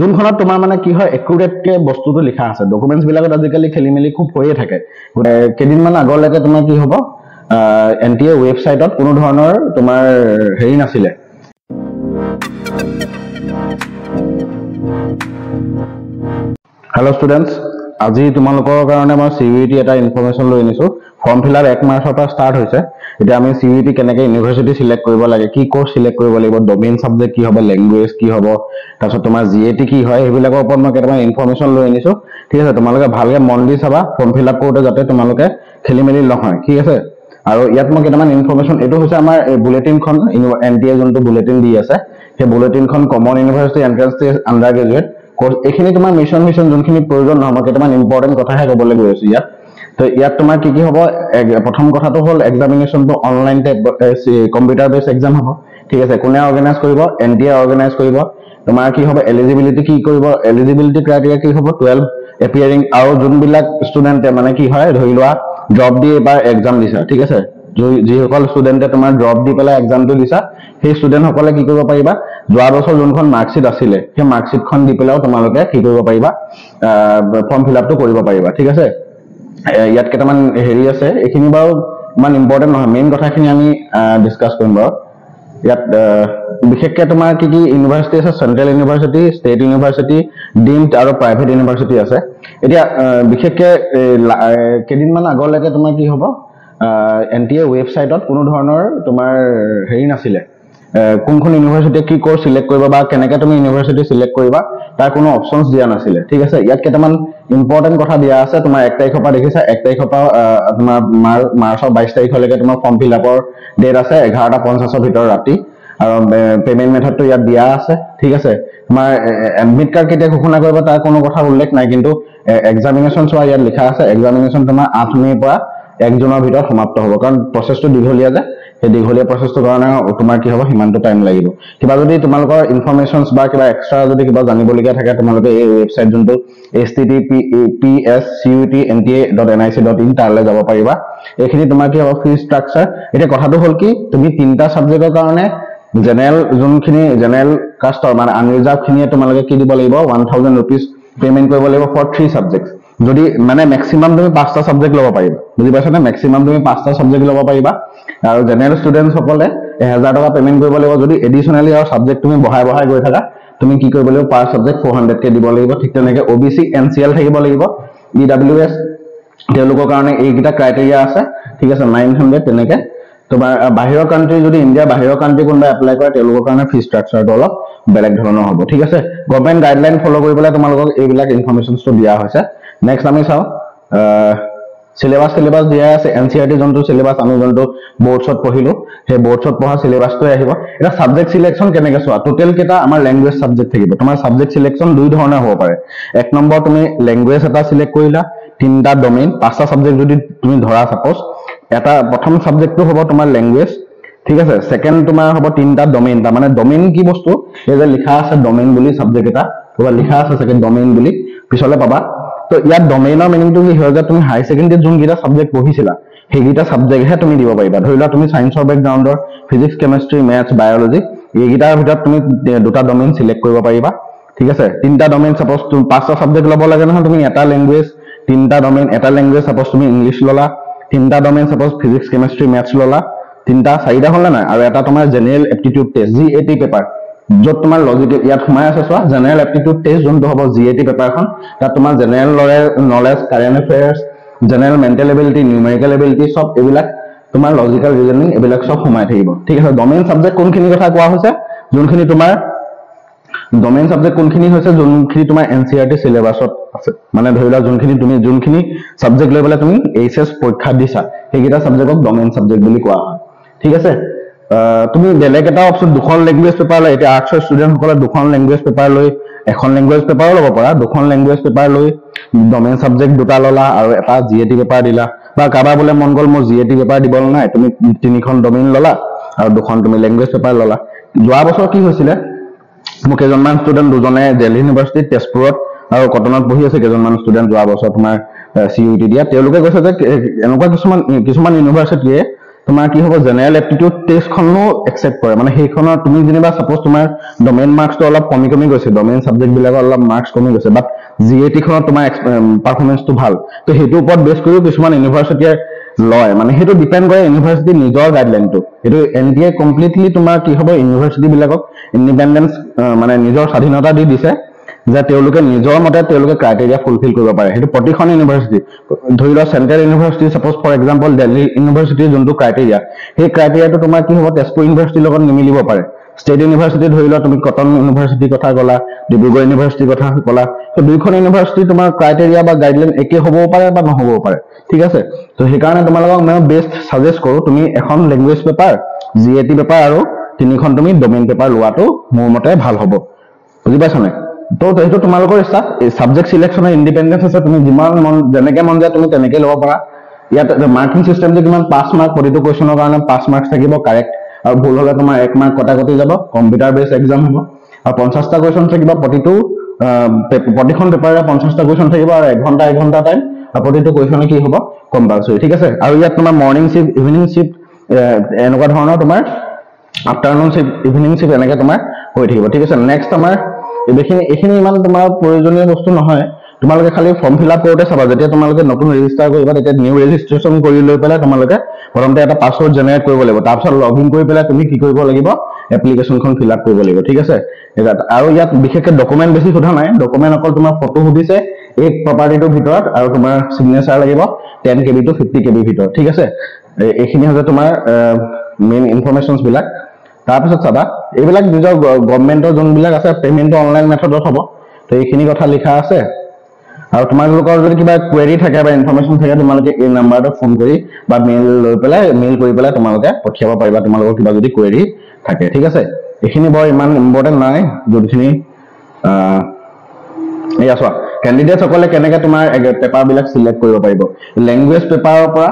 যোনখনত তোমাৰ মানে কি হয় একুৰেটকে বস্তুটো লিখা আছে ডকুমেন্টছ বিলাকত আজিকালি খেলি মেলি খুব হৈয়ে থাকে কেদিনমান আগলৈকে তোমাৰ কি হ'ব এনটিএ ৱেবছাইটত কোনো ধৰণৰ তোমাৰ হেৰি নাছিলে হেল্ল' ষ্টুডেণ্টছ আজি তোমালোকৰ কাৰণে মই সিইউটি এটা ইনফৰমেশন লৈ আনিছো ফৰ্ম ফিল আপ 1 মাৰ্চৰ পৰা ষ্টাৰ্ট হৈছে এতিয়া আমি সিইউটি কেনেকৈ ইউনিভাৰ্সিটি সিলেক্ট কৰিব লাগে কি কোৰ্স সিলেক্ট কৰিব লাগিব ডমেইন সাবজেক্ট কি হ'ব ল্যাঙ্গুৱেজ কি হ'ব তাৰপিছত তোমাৰ জিএটি কি হয় এইবিলাকৰ ওপৰত মই কেইটামান ইনফৰমেশন লৈ আনিছো ঠিক আছে তোমালোকে ভালকৈ মন দি চাবা ফৰ্ম ফিল আপ কৰোঁতে যাতে তোমালোকে খেলিমেলি নহয় ঠিক আছে আৰু ইয়াত মই কেইটামান ইনফৰমেশন এটো হৈছে আমাৰ বুলেটিনখন এনটিএ যোনটো বুলেটিন দি আছে সেই বুলেটিনখন common university entrance test under graduate course এখিনি তোমাৰ মিশন যোনখিনি প্ৰয়োজন নহয় মই কেইটামান ইম্পৰ্টেন্ট কথাহে ক'বলৈ গৈ আছো ইয়াত তো ইয়াত তোমাৰ কি কি হ'ব প্ৰথম কথাটো হ'ল এক্সামিনেশনটো online type computer base exam হ'ব ঠিক আছে কোনে অৰ্গানাইজ কৰিব এনটিএ অৰ্গানাইজ কৰিব তোমাৰ কি হ'ব এলিজিবিলিটি কি কৰিব এলিজিবিলিটি ক্ৰাইটেৰিয়া কি হ'ব 12 এপিয়াৰিং আৰু যোনবিলাক ষ্টুডেন্টে মানে কি হয় ধৰি লোৱা ড্ৰপ দি এবাৰ এক্সাম দিছা ঠিক আছে যিসকল ষ্টুডেন্টে তোমাৰ ড্ৰপ দি পেলাই এক্সামটো দিছা সেই ষ্টুডেন্ট সকলে কি কৰিব পাৰিবা যোৱা বছৰ যোনখন মাৰ্কশিট আছিলে সেই মাৰ্কশিটখন দি পেলাও তোমালোকে কি কৰিব পাৰিবা ফৰ্ম ফিল আপটো কৰিব পাৰিবা ঠিক আছে ইয়াত কেইটামান হেৰি আছে এখিনি বাৰু ইমান ইম্পৰ্টেন্ট নহয় মেইন কথাখিনি আমি ডিসকাস কৰিম বাৰু ইয়াত বিশেষকৈ তোমাৰ কি কি ইউনিভাৰ্সিটি আছে central university state university deemed আৰু প্ৰাইভেট ইউনিভাৰ্সিটি আছে এতিয়া বিশেষকৈ কেদিনমান আগলৈকে তোমাৰ কি হ'ব এনটিএ ৱেবছাইটত কোনো ধৰণৰ তোমাৰ হেৰি নাছিলে কোনখন ইউনিভাৰ্সিটি কি কোৰ্স সিলেক্ট কৰিবা বা কেনেকৈ তুমি ইউনিভাৰ্সিটি সিলেক্ট কৰিবা তাৰ কোনো অপচনছ দিয়া নাছিলে ঠিক আছে ইয়াত কেইটামান ইম্পৰ্টেন্ট কথা দিয়া আছে তোমাৰ 1 তাৰিখৰ পৰা দেখিছা 1 তাৰিখৰ পৰা তোমাৰ মাৰ্চৰ 22 তাৰিখলৈকে তোমাৰ ফৰ্ম ফিল আপৰ ডেট আছে 11:50 ৰ ভিতৰত ৰাতি আৰু পেমেন্ট মেথডটো ইয়াত দিয়া আছে ঠিক আছে তোমাৰ এডমিট কাৰ্ড কেতিয়া ঘোষণা কৰিব তাৰ কোনো কথা উল্লেখ নাই কিন্তু এক্সামিনেশন চোৱা ইয়াত লিখা আছে এক্সামিনেশন তোমাৰ 8 মে'ৰ পৰা 1 জুনৰ ভিতৰত সমাপ্ত হ'ব কাৰণ প্ৰসেসটো দীঘলীয়া যে এই দীঘলীয়া প্ৰসেসটোৰ কাৰণে তোমাৰ কি হ'ব সিমানটো টাইম লাগিব কিবা যদি তোমালোকৰ ইনফৰমেশনছ বা কিবা এক্সট্ৰা যদি কিবা জানিবলগীয়া থাকে তোমালোকে এই ৱেবছাইট যোনটো https://cutnta.nic.in তালৈ যাব পাৰিবা এইখিনি তোমাৰ কি হ'ব ফি ষ্ট্ৰাকচাৰ এতিয়া কথাটো হ'ল কি তুমি তিনটা সাবজেক্টৰ কাৰণে জেনেৰেল যোনখিনি জেনেৰেল কাষ্টৰ মানে আনৰিজাৰ্ভ খিনিয়ে তোমালোকে কি দিব লাগিব 1000 rupees পেমেন্ট কৰিব লাগিব ফৰ 3 সাবজেক্টস যদি মানে ম্যাক্সিমাম তুমি 5টা সাবজেক্ট ল'ব পাৰিবা বুজি পাইছা না ম্যাক্সিমাম তুমি 5টা সাবজেক্ট ল'ব পাৰিবা আৰু জেনেৰেল ষ্টুডেন্টস সকলে 1000 টকা পেমেন্ট কৰিব লাগিব যদি এডিশনালি আৰু সাবজেক্ট তুমি বহাই গৈ থাকা তুমি কি কৰিব লাগিব পাৰ সাবজেক্ট 400 কে দিব লাগিব ঠিক তেনেকৈ ওবিসি এনসিএল থাকিব লাগিব ইডব্লিউএস তেওঁলোকৰ কাৰণে এইকিটা ক্ৰাইটেৰিয়া আছে ঠিক আছে 900 তেনেকৈ তোমাৰ বাহিৰৰ কান্ট্ৰি যদি ইন্ডিয়া বাহিৰৰ কান্ট্ৰি কোনবা এপ্লাই কৰে তেওঁলোকৰ কাৰণে ফি ষ্ট্ৰাকচাৰটো অলপ বেলেগ ধৰণৰ হ'ব ঠিক আছে গভৰ্নমেন্ট গাইডলাইন ফলো কৰিবলৈ তোমালোকক এইবিলাক ইনফৰমেশনটো দিয়া হৈছে নেক্সট আমি চাও সিলেবাস দিয়া আছে এনসিআৰটি যোনটো সিলেবাস আমি যোনটো বোৰ্ডছত পঢ়িলো সেই বোৰ্ডছত পঢ়া সিলেবাসটো আহিব এটা সাবজেক্ট সিলেকশন কেনেকৈ চোৱা টোটাল কেটা আমাৰ ল্যাঙ্গুৱেজ সাবজেক্ট থাকিব তোমাৰ সাবজেক্ট সিলেকশন দুই ধৰণৰ হ'ব পাৰে এক নম্বৰ তুমি ল্যাঙ্গুৱেজ এটা সিলেক্ট কৰিলা তিনটা ডমেইন পাঁচটা সাবজেক্ট যদি তুমি ধৰা সাপোজ এটা প্ৰথম সাবজেক্টটো হ'ব তোমাৰ ল্যাঙ্গুৱেজ ঠিক আছে সেকেন্ড তোমাৰ হ'ব তিনটা ডমেইন তাৰ মানে ডমেইন কি বস্তু এই যে লিখা আছে ডমেইন বুলি সাবজেক্ট এটা কিবা লিখা আছে সেকেন্ড ডমেইন বুলি পিছলে পাবা তো ইয়াত ডমেইনৰ মিনিংটো কি হয় যে তুমি হাই সেকেন্ডাৰী যোন গিটা সাবজেক্ট পঢ়িছিলা সেইগিটা সাবজেক্টহে তুমি দিব পাৰিবা ধৰি লোৱা তুমি সায়েন্সৰ বেকগ্ৰাউণ্ডৰ ফিজিক্স কেমিষ্ট্ৰি ম্যাথছ বায়োলজি এইগিটাৰ ভিতৰত তুমি দুটা ডমেইন সিলেক্ট কৰিব পাৰিবা ঠিক আছে তিনটা ডমেইন সাপোজ তুমি পাঁচটা সাবজেক্ট ল'ব লাগে নহয় তুমি এটা ল্যাঙ্গুৱেজ তিনটা ডমেইন এটা ল্যাঙ্গুৱেজ সাপোজ তুমি ইংলিশ ল'লা তিনটা domain suppose physics chemistry maths ল'লা তিনটা চাৰিটা হ'ল না আৰু এটা তোমাৰ general aptitude test GAT paper যত তোমাৰ লজিক ইয়াত সোমাই আছে চোৱা জেনাৰেল এপ্টিটিউড টেষ্ট যোনটো হ'ব জিএটি পেপাৰখন তাত তোমাৰ general knowledge current affairs general mental ability numerical ability সব এইবিলাক তোমাৰ লজিক্যাল ৰিজনিং এইবিলাক সব সোমাই থাকিব ঠিক আছে ডমেইন সাবজেক্ট কোনখিনি কথা কোৱা হৈছে যোনখিনি তোমাৰ ডমেইন সাবজেক্ট কোনখিনি হৈছে যোনখিনি তোমাৰ এনসিআৰটি সিলেবাসত আছে মানে ধৰি লোৱা যোনখিনি সাবজেক্ট লৈ পেলাই তুমি এইচএস পৰীক্ষা দিছা সেইগিটা সাবজেক্টক ডমেইন সাবজেক্ট বুলি কোৱা হয় ঠিক আছে তুমি বেলেগ এটা অপচন দুখন ল্যাঙ্গুৱেজ পেপাৰ লৈ এতিয়া আৰ্টছৰ ষ্টুডেন্ট সকলে দুখন ল্যাঙ্গুৱেজ পেপাৰ লৈ এখন ল্যাঙ্গুৱেজ পেপাৰো ল'ব পাৰা দুখন ল্যাঙ্গুৱেজ পেপাৰ লৈ ডমেইন সাবজেক্ট দুটা ল'লা আৰু এটা জিএটি পেপাৰ দিলা বা কাবা বলে মন গল মই জিএটি পেপাৰ দিবল নাই তুমি তিনিখন ডমেইন ল'লা আৰু দুখন তুমি ল্যাঙ্গুৱেজ পেপাৰ ল'লা যোৱা বছৰ কি হৈছিলে মোক কেজনমান ষ্টুডেন্ট দুজনে দিল্লী ইউনিভাৰ্সিটি তেজপুৰত আৰু কটনত পঢ়ি আছে কেজনমান ষ্টুডেন্ট যোৱা বছৰ তোমাৰ সিইউটি দিয়া তেওঁলোকে কৈছে যে এনেকুৱা কিছুমান ইউনিভাৰ্সিটিয়ে তোমাৰ কি হ'ব জেনেৰেল এপ্টিটিউড টেষ্টখনো একচেপ্ট কৰে মানে সেইখনৰ তুমি যেনিবা সাপোজ তোমাৰ ডমেইন মাৰ্কসটো অলপ কমি গৈছে ডমেইন সাবজেক্ট বিলাকৰ অলপ মাৰ্কস কমি গৈছে বাট জিএটি খনত তোমাৰ পাৰফৰমেন্সটো ভাল তো সেইটোৰ ওপৰত বেছ কৰিও কিছুমান ইউনিভাৰ্চিটিয়ে লয় মানে সেইটো ডিপেন্ড কৰে ইউনিভাৰ্চিটি নিজৰ গাইডলাইনটো সেইটো এনটিএ কমপ্লিটলি তোমাৰ কি হ'ব ইউনিভাৰ্চিটি বিলাকক ইণ্ডিপেন্ডেন্স মানে নিজৰ স্বাধীনতা দি দিছে যে তেওঁলোকে নিজৰ মতে তেওঁলোকে ক্ৰাইটেৰিয়া ফুলফিল কৰিব পাৰে সেইটো প্ৰতিখন ইউনিভাৰ্চিটি ধৰি লোৱা central university suppose for example Delhi ইউনিভাৰ্চিটিৰ যোনটো ক্ৰাইটেৰিয়া সেই ক্ৰাইটেৰিয়াটো তোমাৰ কি হ'ব তেজপুৰ ইউনিভাৰ্চিটিৰ লগত নিমিলিব পাৰে ষ্টেট ইউনিভাৰ্চিটি ধৰি লোৱা তুমি কটন ইউনিভাৰ্চিটিৰ কথা ক'লা ডিব্ৰুগড় ইউনিভাৰ্চিটিৰ কথা ক'লা তো দুইখন ইউনিভাৰ্চিটি তোমাৰ ক্ৰাইটেৰিয়া বা গাইডলাইন একে হ'বও পাৰে বা নহ'বও পাৰে ঠিক আছে তো সেইকাৰণে তোমালোকক মই বেষ্ট সাজেষ্ট কৰোঁ তুমি এখন লেংগুৱেজ পেপাৰ জিএটি পেপাৰ আৰু তিনিখন তুমি ডমেইন পেপাৰ লোৱাটো মোৰ মতে ভাল হ'ব বুজি পাইছানে তো সেইটো তোমালোকৰ ইচ্ছা সাবজেক্ট সিলেকশনৰ ইণ্ডিপেন্ডেন্স আছে তুমি যিমান মন যেনেকে মন যায় তুমি তেনেকে ল'ব পাৰা ইয়াত মাৰ্কিং সিস্টেম যে কিমান 5 মাৰ্ক প্ৰতিটো কোৱেশ্যনৰ কাৰণে 5 মাৰ্কস থাকিব কাৰেক্ট আৰু ভুল হ'লে তোমাৰ 1 মাৰ্ক কটাকটি যাব কম্পিউটাৰ বেস এক্সাম হ'ব আৰু 50টা কোৱেশ্যন থাকিব প্ৰতিখন পেপাৰে 50টা কোৱেশ্যন থাকিব আৰু 1 ঘণ্টা টাইম আৰু প্ৰতিটো কোৱেশ্যনে কি হ'ব কম্পালসৰি ঠিক আছে আৰু ইয়াত তোমাৰ মৰ্নিং শিফট ইভিনিং শিফট এনেকুৱা ধৰণৰ তোমাৰ আফটাৰনুন শিফট ইভিনিং শিফট এনেকে তোমাৰ হৈ থাকিব ঠিক আছে নেক্সট আমাৰ এইখিনি ইমান তোমাৰ প্ৰয়োজনীয় বস্তু নহয় তোমালোকে খালি ফৰ্ম ফিল আপ কৰোতে চাবা যেতিয়া তোমালোকে নতুন ৰেজিষ্টাৰ কৰিবা তেতিয়া নিউ ৰেজিষ্ট্ৰেচন কৰি লৈ পেলাই তোমালোকে প্ৰথমতে এটা পাছৱৰ্ড জেনাৰেট কৰিব লাগিব তাৰপিছত লগইন কৰি পেলাই তুমি কি কৰিব লাগিব এপ্লিকেশনখন ফিল আপ কৰিব লাগিব ঠিক আছে আৰু ইয়াত বিশেষকৈ ডকুমেন্ট বেছি সোধা নাই ডকুমেন্ট অকল তোমাৰ ফটো সুধিছে এই প্ৰপাৰ্টিটোৰ ভিতৰত আৰু তোমাৰ সিগনেচাৰ লাগিব 10 KB to 50 KB ভিতৰত ঠিক আছে এইখিনি হৈছে তোমাৰ মেইন ইনফৰমেশনছ বিলাক তাৰপিছত চাবা এইবিলাক নিজৰ গভৰ্ণমেন্টৰ যোনবিলাক আছে পেমেন্ট অনলাইন মেথডত হ'ব তো এইখিনি কথা লিখা আছে আৰু তোমালোকৰ যদি কিবা কোৱেৰি থাকে বা ইনফৰমেশন থাকে তোমালোকে এই নাম্বাৰটো ফোন কৰি বা মেইল কৰি পেলাই তোমালোকে পঠিয়াব পাৰিবা তোমালোকৰ কিবা যদি কোৱেৰি থাকে ঠিক আছে এইখিনি বৰ ইমান ইম্পৰ্টেন্ট নাই যোনখিনি এই আছোৱা ক্যান্ডিডেটস সকলে কেনেকৈ তোমাৰ পেপাৰ বিলাক সিলেক্ট কৰিব পাৰিব ল্যাঙ্গুৱেজ পেপাৰৰ পৰা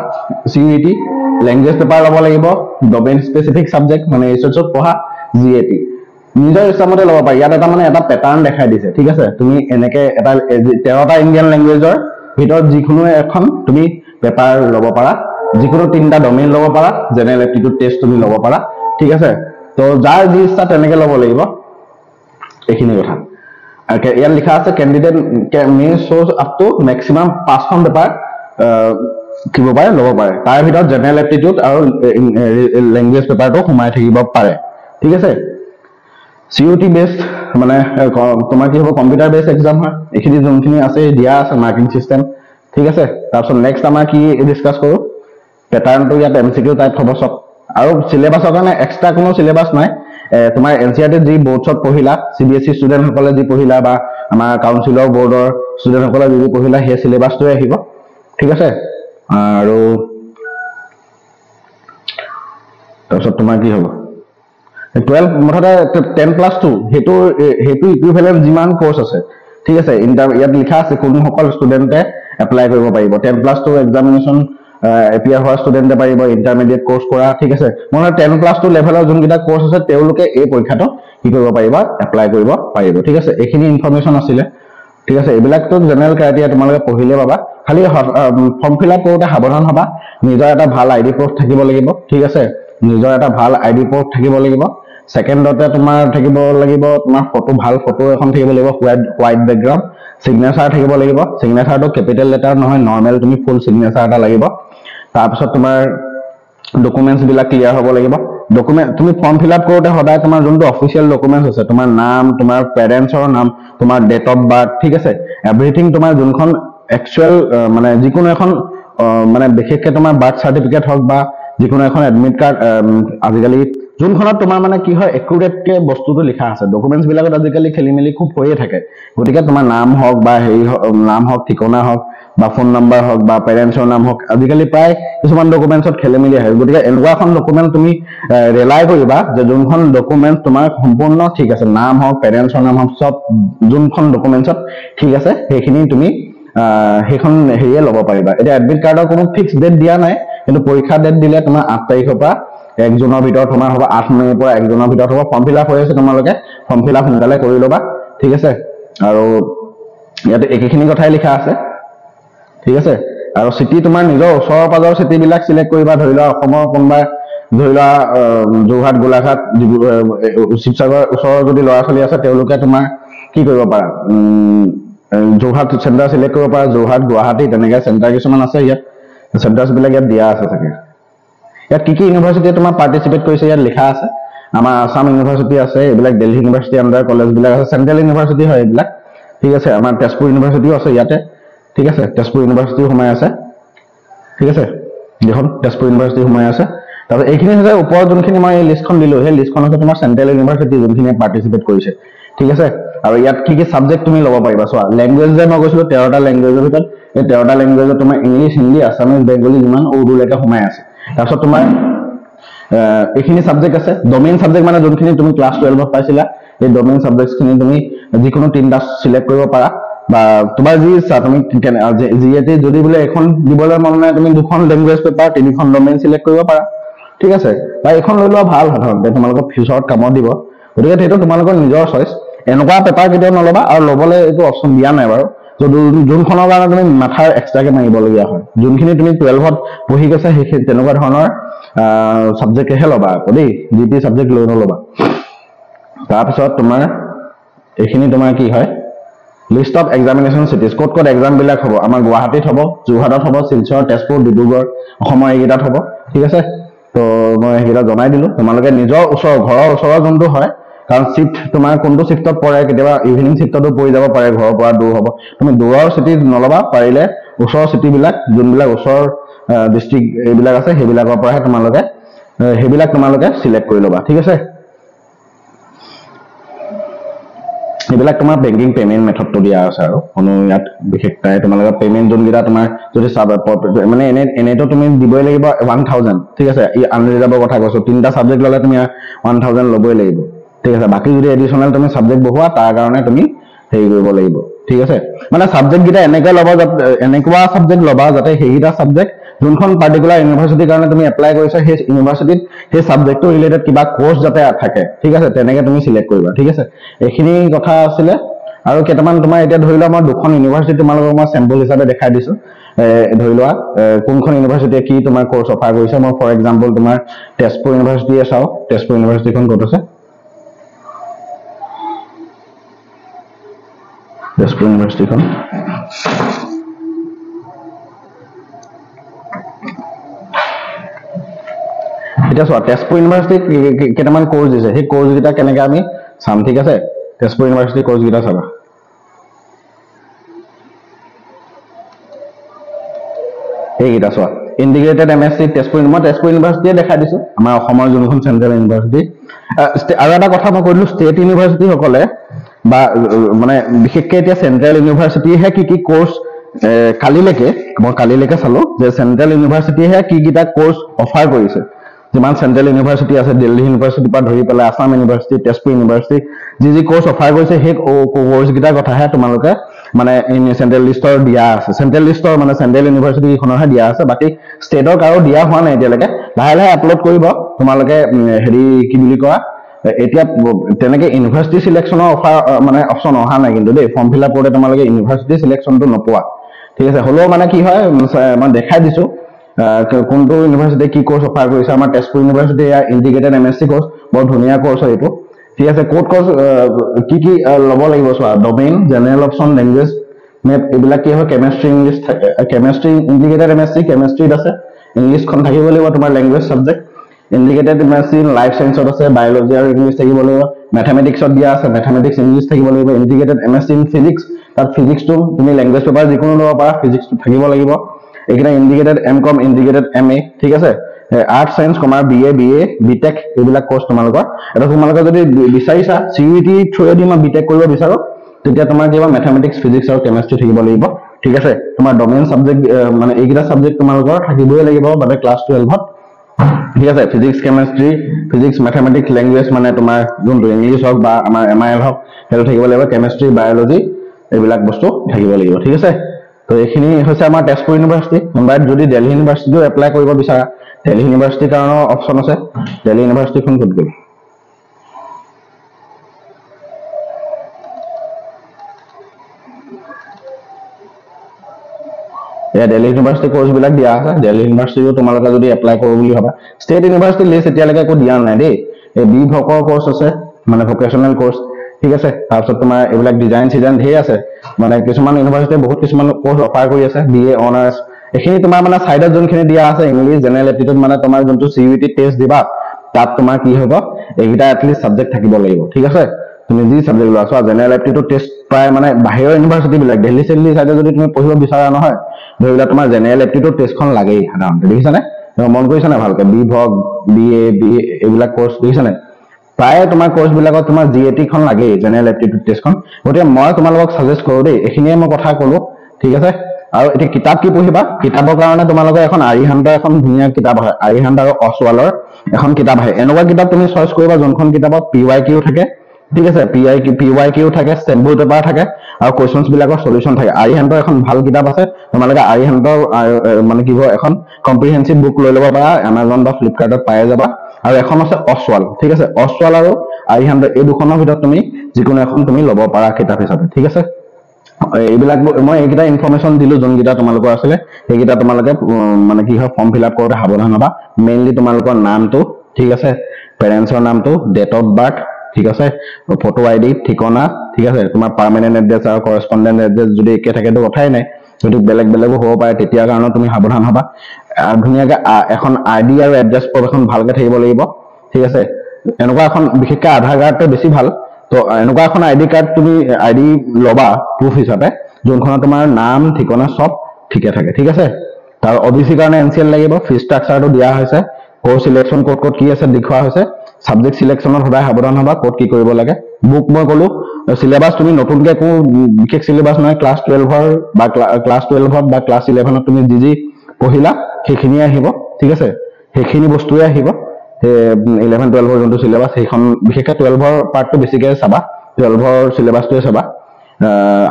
সিইটি ল্যাঙ্গুৱেজ পেপাৰ ল'ব লাগিব ডমেইন স্পেসিফিক সাবজেক্ট মানে ৰিসাৰ্চত পঢ়া জিএটি নিজৰ ইচ্ছামতে ল'ব পাৰি ইয়াত এটা মানে এটা প্যাটাৰ্ন দেখাই দিছে ঠিক আছে তুমি এনেকে এটা 13টা ইণ্ডিয়ান ল্যাঙ্গুৱেজৰ ভিতৰত যিকোনো এখন তুমি পেপাৰ ল'ব পাৰা যিকোনো 3টা ডমেইন ল'ব পাৰা জেনাৰেল এপ্টিটিউড টেষ্ট তুমি ল'ব পাৰা ঠিক আছে তো যাৰ যি ইচ্ছা তেনেকে ল'ব লাগিব এইখিনি কথা ইয়াত লিখা আছে candidate may choose up to maximum 5খন পেপাৰ কিব পাৰে ল'ব পাৰে তাৰ ভিতৰত জেনাৰেল এপ্টিটিউড আৰু ল্যাঙ্গুৱেজ পেপাৰটো সোমাই থাকিব পাৰে ঠিক আছে সিইটি বেসড মানে তোমাৰ কি হ'ব কম্পিউটাৰ বেস এক্সাম হয় এইখিনি যোনখিনি আছে দিয়া আছে মাৰ্কিং সিস্টেম ঠিক আছে তাৰপিছত নেক্সট আমাৰ কি ডিসকাস কৰো প্যাটাৰ্নটো ইয়াত এমসিকিউ টাইপ হ'ব সব আৰু সিলেবাসৰ কাৰণে এক্সট্ৰা কোনো সিলেবাস নাই তোমাৰ এনসিআৰটি যি বোৰ্ডছত পঢ়িলা সিবিএসই ষ্টুডেন্ট সকলে যি পঢ়িলা বা আমাৰ কাউন্সিলৰ বোৰ্ডৰ ষ্টুডেন্ট সকলে যি পঢ়িলা সেই সিলেবাসটোৱে আহিব ঠিক আছে আৰু তাৰপিছত তোমাৰ কি হ'ব 12 মুঠতে 10+2 হেতু ইকুইভ্যালেন্ট যিমান কোর্স আছে ঠিক আছে ইয়াত লিখা আছে কোন সকল ষ্টুডেন্টে এপ্লাই কৰিব পাৰিব 10+2 এক্সামিনেশন এপিয়াৰ হোৱা ষ্টুডেন্টে পাৰিব ইন্টাৰমিডিয়েট কোৰ্স কৰা ঠিক আছে মানে 10+2 লেভেলৰ যোনকিটা কোৰ্স আছে তেওঁলোকে এই পৰীক্ষাটো কি কৰিব পাৰিবা এপ্লাই কৰিব পাৰিব ঠিক আছে এইখিনি ইনফৰমেশন আছিল ঠিক আছে এইবিলাকটো জেনাৰেল ক্ৰাইটেৰিয়া তোমালোকে পঢ়িলে পাবা খালি ফৰ্ম ফিল আপ কৰোতে সাৱধান হবা নিজৰ এটা ভাল আইডি প্ৰুফ থাকিব লাগিব ঠিক আছে নিজৰ এটা ভাল আইডি প্ৰুফ থাকিব লাগিব সেকেন্ডতে তোমাৰ থাকিব লাগিব তোমাৰ ভাল ফটো এখন থাকিব লাগিব হোৱাইট বেকগ্ৰাউণ্ড সিগনেচাৰ থাকিব লাগিব সিগনেচাৰটো ক্যাপিটেল লেটাৰ নহয় নৰ্মেল তুমি ফুল সিগনেচাৰ এটা লাগিব তাৰপিছত তোমাৰ ডকুমেন্টস বিলাক ক্লিয়াৰ হ'ব লাগিব ডকুমেন্ট তুমি ফৰ্ম ফিল আপ কৰোতে সদায় তোমাৰ যোনটো অফিচিয়েল ডকুমেন্টস আছে তোমাৰ নাম তোমাৰ পেৰেন্টছৰ নাম তোমাৰ ডেট অফ বাৰ্থ ঠিক আছে এভৰিথিং তোমাৰ যোনখন একচুৱেল মানে যিকোনো এখন মানে বিশেষকৈ তোমাৰ বাৰ্থ সাৰ্টিফিকেট হওক বা যিকোনো এখন এডমিট কাৰ্ড আজিকালি যোনখনত তোমাৰ মানে কি হয় একুৰেটকে বস্তুটো লিখা আছে ডকুমেন্টস বিলাকত আজিকালি খেলিমেলি খুব হৈয়ে থাকে গতিকে তোমাৰ নাম হওক বা নাম হওক ঠিকনা হওক বা ফোন নাম্বাৰ হওক বা পেৰেন্টছৰ নাম হওক আজিকালি প্ৰায় কিছুমান ডকুমেন্টছত খেলিমেলি আহে গতিকে এনেকুৱা এখন ডকুমেন্ট তুমি ৰিলাই কৰিবা যে যোনখন ডকুমেন্ট তোমাৰ সম্পূৰ্ণ ঠিক আছে নাম হওক পেৰেন্টছৰ নাম হওক সব যোনখন ডকুমেন্টছত ঠিক আছে সেইখিনি তুমি সেইখন হেৰিয়ে ল'ব পাৰিবা এতিয়া এডমিট কাৰ্ডৰ কোনো ফিক্স ডেট দিয়া নাই কিন্তু পৰীক্ষা ডেট দিলে তোমাৰ 8 তাৰিখৰ পৰা 1 জুনৰ ভিতৰত তোমাৰ হ'ব 8 মে'ৰ পৰা 1 জুনৰ ভিতৰত হ'ব ফৰ্ম ফিল আপ হৈ আছে তোমালোকে ফৰ্ম ফিল আপ সোনকালে কৰি ল'বা ঠিক আছে আৰু ইয়াতে একেখিনি কথাই লিখা আছে ঠিক আছে আৰু চিটি তোমাৰ নিজৰ ওচৰৰ পাজৰ চিটি বিলাক সিলেক্ট কৰিবা ধৰি লোৱা অসমৰ কোনবা ধৰি লোৱা যোৰহাট গোলাঘাট শিৱসাগৰ ওচৰৰ যদি ল'ৰা ছোৱালী আছে তেওঁলোকে তোমাৰ কি কৰিব পাৰা যোৰহাট চেণ্টাৰ সিলেক্ট কৰিব পাৰা যোৰহাট গুৱাহাটী তেনেকৈ চেণ্টাৰ কিছুমান আছে ইয়াত চেণ্টাৰ্ছ বিলাক ইয়াত দিয়া আছে চাগে ইয়াত কি ইউনিভাৰ্চিটিয়ে তোমাৰ পাৰ্টিচিপেট কৰিছে ইয়াত লিখা আছে আমাৰ আসাম ইউনিভাৰ্চিটি আছে এইবিলাক দিল্লী ইউনিভাৰ্চিটি আণ্ডাৰ কলেজ বিলাক আছে চেণ্ট্ৰেল ইউনিভাৰ্চিটি হয় এইবিলাক ঠিক আছে আমাৰ তেজপুৰ ইউনিভাৰ্চিটিও আছে ইয়াতে ঠিক আছে তেজপুৰ ইউনিভাৰ্চিটিও সোমাই আছে ঠিক আছে দেখোন তেজপুৰ ইউনিভাৰ্চিটি সোমাই আছে তাৰপিছত এইখিনি হৈছে ওপৰত যোনখিনি মই এই লিষ্টখন দিলোঁ সেই লিষ্টখন হৈছে তোমাৰ চেণ্ট্ৰেল ইউনিভাৰ্চিটি যোনখিনিয়ে পাৰ্টিচিপেট কৰিছে ঠিক আছে আৰু ইয়াত কি ছাবজেক্ট তুমি ল'ব পাৰিবা চোৱা লেংগুৱেজ যে মই কৈছিলোঁ 13টা লেংগুৱেজৰ ভিতৰত এই 13টা লেংগুৱেজত তোমাৰ ইংলিছ হিন্দী আছামিজ বেংগলী যিমান উৰ্দুলৈকে সোমাই আছে তাৰপিছত তোমাৰ এইখিনি ছাবজেক্ট আছে ডমেইন ছাবজেক্ট মানে যোনখিনি তুমি ক্লাছ 12ত পাইছিলা এই ডমেইন ছাবজেক্টখিনি তুমি যিকোনো 3টা সিলেক্ট কৰিব পাৰা বা তোমাৰ যি ইচ্ছা তুমি যিহেতু যদি বোলে এখন দিবলৈ মন নাই তুমি 2খন লেংগুৱেজ পেপাৰ 3খন ডমেইন সিলেক্ট কৰিব পাৰা ঠিক আছে বা এখন লৈ লোৱা ভাল সাধাৰণতে তোমালোকৰ ফিউচাৰত কামত দিব গতিকে সেইটো তোমালোকৰ নিজৰ চইচ এনেকুৱা পেপাৰ কেতিয়াও নল'বা আৰু ল'বলৈ এইটো অপশ্যন দিয়া নাই বাৰু যোনখনৰ কাৰণে তুমি মাথাৰ এক্সট্ৰাকে মাৰিবলগীয়া হয় যোনখিনি তুমি 12ত পঢ়ি গৈছা সেইখিনি তেনেকুৱা ধৰণৰ ছাবজেক্টহে ল'বা আকৌ দেই যি টি ছাবজেক্ট লৈ নল'বা তাৰপিছত তোমাৰ এইখিনি তোমাৰ কি হয় লিষ্ট অফ এক্সামিনেশ্যন চিটিজ ক'ত ক'ত এক্সামবিলাক হ'ব আমাৰ গুৱাহাটীত হ'ব যোৰহাটত হ'ব শিলচৰ তেজপুৰ ডিব্ৰুগড় অসমৰ এইকেইটাত হ'ব ঠিক আছে তো মই সেইকেইটা জনাই দিলোঁ তোমালোকে নিজৰ ঘৰৰ ওচৰৰ যোনটো হয় কাৰণ চিফ্ট তোমাৰ কোনটো চিফ্টত পৰে কেতিয়াবা ইভিনিং চিফ্টতো পৰি যাব পাৰে ঘৰৰ পৰা দূৰ হ'ব তুমি দূৰৰ চিটি নল'বা পাৰিলে ওচৰৰ চিটিবিলাক যোনবিলাক ওচৰৰ ডিষ্ট্ৰিক্ট এইবিলাক আছে সেইবিলাকৰ পৰাহে সেইবিলাক তোমালোকে চিলেক্ট কৰি ল'বা ঠিক আছে এইবিলাক তোমাৰ বেংকিং পেমেণ্ট মেথডটো দিয়া আছে আৰু কোনো ইয়াত বিশেষ নাই তোমালোকৰ পেমেণ্ট যোনকেইটা তোমাৰ যদি মানে এনেতো তুমি দিবই লাগিব 1000 ঠিক আছে ই আনৰিজাৰ্ভৰ কথা কৈছো 3টা ছাবজেক্ট ল'লে তুমি 1000 ল'বই লাগিব ঠিক আছে বাকি যদি এডিশ্যনেল তুমি ছাবজেক্ট বহুৱা তাৰ কাৰণে তুমি হেৰি কৰিব লাগিব ঠিক আছে মানে ছাবজেক্ট কেইটা এনেকুৱা ছাবজেক্ট ল'বা যাতে সেইকেইটা ছাবজেক্ট যোনখন পাৰ্টিকুলাৰ ইউনিভাৰ্চিটিৰ কাৰণে তুমি এপ্লাই কৰিছা সেই ইউনিভাৰ্চিটিত সেই ছাবজেক্টটো ৰিলেটেড কিবা কোৰ্চ যাতে থাকে ঠিক আছে তেনেকে তুমি সিলেক্ট কৰিবা ঠিক আছে এইখিনি কথা আছিলে আৰু কেইটামান তোমাৰ এতিয়া ধৰি লোৱা মই 2খন ইউনিভাৰ্চিটি তোমালোকক মই চেম্পল হিচাপে দেখাই দিছো ধৰি লোৱা কোনখন ইউনিভাৰ্চিটিয়ে কি তোমাৰ কোৰ্চ অফাৰ কৰিছে মই ফৰ এক্সাম্পল তোমাৰ তেজপুৰ ইউনিভাৰ্চিটিয়ে চাওঁ তেজপুৰ ইউনিভাৰ্চিটিখন ক'ত আছে তেজপুৰ ইউনিভাৰ্চিটিখন এতিয়া চোৱা তেজপুৰ ইউনিভাৰ্চিটিত কেইটামান কোৰ্চ দিছে সেই কোৰ্চকেইটা কেনেকৈ আমি চাম ঠিক আছে তেজপুৰ ইউনিভাৰ্চিটিৰ কোৰ্চকেইটা চাবা এইকেইটা চোৱা ইণ্টিগ্ৰেটেড MSc তেজপুৰ ইউনিভাৰ্চিটিয়ে দেখাই দিছোঁ আমাৰ অসমৰ যোনখন চেণ্ট্ৰেল ইউনিভাৰ্চিটি আৰু এটা কথা মই কৈ দিলোঁ ষ্টেট ইউনিভাৰ্চিটিসকলে বা মানে বিশেষকৈ এতিয়া চেণ্ট্ৰেল ইউনিভাৰ্চিটিহে কি কোৰ্চ কালিলৈকে চালোঁ যে চেণ্ট্ৰেল ইউনিভাৰ্চিটিহে কিটা কোৰ্চ অফাৰ কৰিছে যিমান চেণ্ট্ৰেল ইউনিভাৰ্চিটি আছে দিল্লী ইউনিভাৰ্চিটিৰ পৰা ধৰি পেলাই আসাম ইউনিভাৰ্চিটি তেজপুৰ ইউনিভাৰ্চিটি যি কোৰ্চ অফাৰ কৰিছে সেই কোৰ্চকেইটাৰ কথাহে তোমালোকে মানে চেণ্ট্ৰেল লিষ্টৰ দিয়া আছে চেণ্ট্ৰেল লিষ্টৰ মানে চেণ্ট্ৰেল ইউনিভাৰ্চিটি কেইখনৰহে দিয়া আছে বাকী ষ্টেটৰ কাৰো দিয়া হোৱা নাই এতিয়ালৈকে লাহে লাহে আপলোড কৰিব তোমালোকে হেৰি কি বুলি কোৱা এতিয়া তেনেকে ইউনিভাৰ্চিটি চিলেকশ্যনৰ মানে অপশ্যন অহা নাই কিন্তু দেই ফৰ্ম ফিল আপ কৰোঁতে তোমালোকে ইউনিভাৰ্চিটি চিলেকশ্যনটো নোপোৱা ঠিক আছে হ'লেও মানে কি হয় মই দেখাই দিছোঁ কোনটো ইউনিভাৰ্চিটিয়ে কি কোৰ্চ অফাৰ কৰিছে আমাৰ Tezpur university integrated MSc course বৰ ধুনীয়া কোৰ্চ হয় এইটো ঠিক আছে ক'ত কোৰ্চ কি ল'ব লাগিব চোৱা ডমেইন জেনেৰেল অপশ্যন লেংগুৱেজ মেপ এইবিলাক কি হয় কেমেষ্ট্ৰি ইংলিছ থাকে কেমেষ্ট্ৰি ইণ্টিগ্ৰেটেড MSc কেমেষ্ট্ৰিত আছে ইংলিছখন থাকিব লাগিব তোমাৰ language subject integrated MSc life ছায়েন্সত আছে বায়'লজি আৰু ইংলিছ থাকিব লাগিব মেথামেটিক্সত দিয়া আছে মেথামেটিক্স ইংলিছ থাকিব লাগিব ইণ্টিগ্ৰেটেড MSc ইন ফিজিক্স তাত ফিজিক্সটো তুমি লেংগুৱেজ পেপাৰ যিকোনো ল'ব পাৰা ফিজিক্সটো থাকিব লাগিব এইকেইটা ইণ্টিগ্ৰেটেড MCom ইণ্টিগ্ৰেটেড MA ঠিক আছে arts science commerce BA BTech এইবিলাক কোৰ্চ তোমালোকৰ এটা তোমালোকে যদি বিচাৰিছা CUET থ্ৰুৱেদি মই BTech কৰিব বিচাৰোঁ তেতিয়া তোমাৰ কিবা মেথামেটিক্স ফিজিক্স আৰু কেমেষ্ট্ৰি থাকিব লাগিব ঠিক আছে তোমাৰ ডমেইন ছাবজেক্ট মানে এইকেইটা ছাবজেক্ট তোমালোকৰ থাকিবই লাগিব মানে ক্লাছ 12ত ঠিক আছে ফিজিক্স মেথামেটিক্স লেংগুৱেজ মানে তোমাৰ যোনটো ইংলিছ হওক বা আমাৰ MIL হওক সেইটো থাকিব লাগিব কেমেষ্ট্ৰি বায়'লজি এইবিলাক বস্তু থাকিব লাগিব ঠিক আছে তো এইখিনি হৈছে আমাৰ তেজপুৰ ইউনিভাৰ্চিটি কোনোবাই যদি দিল্লী ইউনিভাৰ্চিটিও এপ্লাই কৰিব বিচাৰা দিল্লী ইউনিভাৰ্চিটিৰ কাৰণেও অপশ্যন আছে দিল্লী ইউনিভাৰ্চিটিখন ক'ত গ'ল এয়া দিল্লী ইউনিভাৰ্চিটি কোৰ্চ বিলাক দিয়া আছে দিল্লী ইউনিভাৰ্চিটিও তোমালোকে যদি এপ্লাই কৰো বুলি ভাবা ষ্টেট ইউনিভাৰ্চিটি লিষ্ট এতিয়ালৈকে একো দিয়া নাই দেই এই বি ভকৰ কোৰ্চ আছে মানে ভোকেশনাল কোৰ্চ ঠিক আছে তাৰপিছত তোমাৰ এইবিলাক ডিজাইন ধেৰ আছে মানে কিছুমান ইউনিভাৰ্চিটিয়ে বহুত কিছুমান কোৰ্চ অফাৰ কৰি আছে বিএ অনাৰ্ছ এইখিনি তোমাৰ মানে সাইডত যোনখিনি দিয়া আছে ইংলিছ জেনেৰেল এপ্টিটিউড মানে তোমাৰ যোনটো সিইউটি টেষ্ট দিবা তাত তোমাৰ কি হ'ব এইকেইটা এটলিষ্ট সাবজেক্ট থাকিব লাগিব ঠিক আছে তুমি যি সাবজেক্ট লোৱা চোৱা জেনেৰেল এপ্টিটিউড টেষ্ট প্ৰায় মানে বাহিৰৰ ইউনিভাৰ্চিটি বিলাক দিল্লী চেল্লি সাইডে যদি তুমি পঢ়িব বিচাৰা নহয় ধৰিলা তোমাৰ জেনেৰেল এপ্টিটিউড টেষ্টখন লাগেই সাধাৰণতে দেখিছানে মন কৰিছানে ভালকে বি ভক বিএ এইবিলাক কোৰ্চ দেখিছানে প্ৰায় তোমাৰ কোৰ্চ বিলাকত তোমাৰ জিএটি খন লাগেই জেনেৰেল এপ্টিটিউড টেষ্টখন গতিকে মই তোমালোকক সাজেষ্ট কৰো দেই এইখিনিয়ে মই কথা ক'লো ঠিক আছে আৰু এতিয়া কিতাপ কি পঢ়িবা কিতাপৰ কাৰণে তোমালোকে এখন আৰিহান্তৰ এখন ধুনীয়া কিতাপ হয় আৰিহান্ত আৰু অছৱালৰ এখন কিতাপ আহে এনেকুৱা কিতাপ তুমি চইচ কৰিবা যোনখন কিতাপত পিৱাইকিউ থাকে ঠিক আছে পিৱাইকিউ থাকে চেম্পল পেপাৰ থাকে আৰু কোৱেশ্চনছ বিলাকৰ সলিউশন থাকে আৰিহান্তৰ এখন ভাল কিতাপ আছে তোমালোকে আৰিহান্তৰ মানে কি হয় এখন কম্প্ৰিহেনসিভ বুক লৈ ল'ব পাৰা Amazon বা Flipkartত পাই যাবা আৰু এখন আছে অছৱাল ঠিক আছে অছৱাল আৰু আৰিহান্তৰ এই দুখনৰ ভিতৰত তুমি যিকোনো এখন তুমি ল'ব পাৰা কিতাপ হিচাপে ঠিক আছে এইবিলাক মই এইকেইটা ইনফৰমেশ্যন দিলো যোনকেইটা তোমালোকৰ আছিলে সেইকেইটা তোমালোকে মানে কি হয় ফৰ্ম ফিল আপ কৰোঁতে সাৱধান হ'বা মেইনলি তোমালোকৰ নামটো ঠিক আছে পেৰেণ্টছৰ নামটো ডেট অফ বাৰ্থ ঠিক আছে ফটো আইডি ঠিকনা ঠিক আছে তোমাৰ পাৰ্মানেন্ট এড্ৰেছ আৰু কৰেছপন্ডেন্ট এড্ৰেছ যদি একে থাকে তো কথাই নাই যদি বেলেগ বেলেগো হ'ব পাৰে তেতিয়া কাৰণে তুমি সাৱধান হ'বা ধুনীয়াকৈ এখন আইডি আৰু এড্ৰেছ প্ৰুফ এখন ভালকৈ থাকিব লাগিব ঠিক আছে এনেকুৱা এখন বিশেষকৈ আধাৰ কাৰ্ডটো বেছি ভাল তো এনেকুৱা এখন আইডি কাৰ্ড তুমি আইডি ল'বা প্ৰুফ হিচাপে যোনখনত তোমাৰ নাম ঠিকনা সব ঠিকে থাকে ঠিক আছে তাৰ অবিসি কাৰণে এনসিএল লাগিব ফি ষ্ট্ৰাকচাৰটো দিয়া হৈছে কোৰ্চ সিলেকশ্যন কোড কি আছে দেখুওৱা হৈছে সাবজেক্ট সিলেকশ্যনত সদায় সাৱধান হ'বা কোড কি কৰিব লাগে বুক মই ক'লো সিলেবাস তুমি নতুনকৈ একো বিশেষ সিলেবাস নহয় ক্লাছ 12ৰ বা ক্লাছ 12ত বা ক্লাছ 11ত তুমি যি পঢ়িলা সেইখিনিয়ে আহিব ঠিক আছে সেইখিনি বস্তুৱে আহিব 11 12ৰ যোনটো সিলেবাস সেইখন বিশেষকৈ 12ৰ পাৰ্টটো বেছিকৈ চাবা 12ৰ সিলেবাসটোৱে চাবা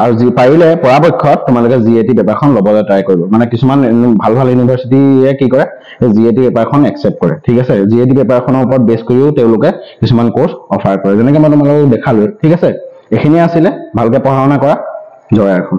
আৰু যি পাৰিলে পৰাপক্ষত তোমালোকে জিএটি পেপাৰখন ল'বলৈ ট্ৰাই কৰিব মানে কিছুমান ভাল ভাল ইউনিভাৰ্চিটিয়ে কি কৰে জিএটি পেপাৰখন একচেপ্ট কৰে ঠিক আছে জিএটি পেপাৰখনৰ ওপৰত বেছ কৰিও তেওঁলোকে কিছুমান কোৰ্চ অফাৰ কৰে যেনেকৈ মই তোমালোকক দেখালোঁ ঠিক আছে এইখিনিয়ে আছিলে ভালকৈ পঢ়া শুনা কৰা জয় আইঅসম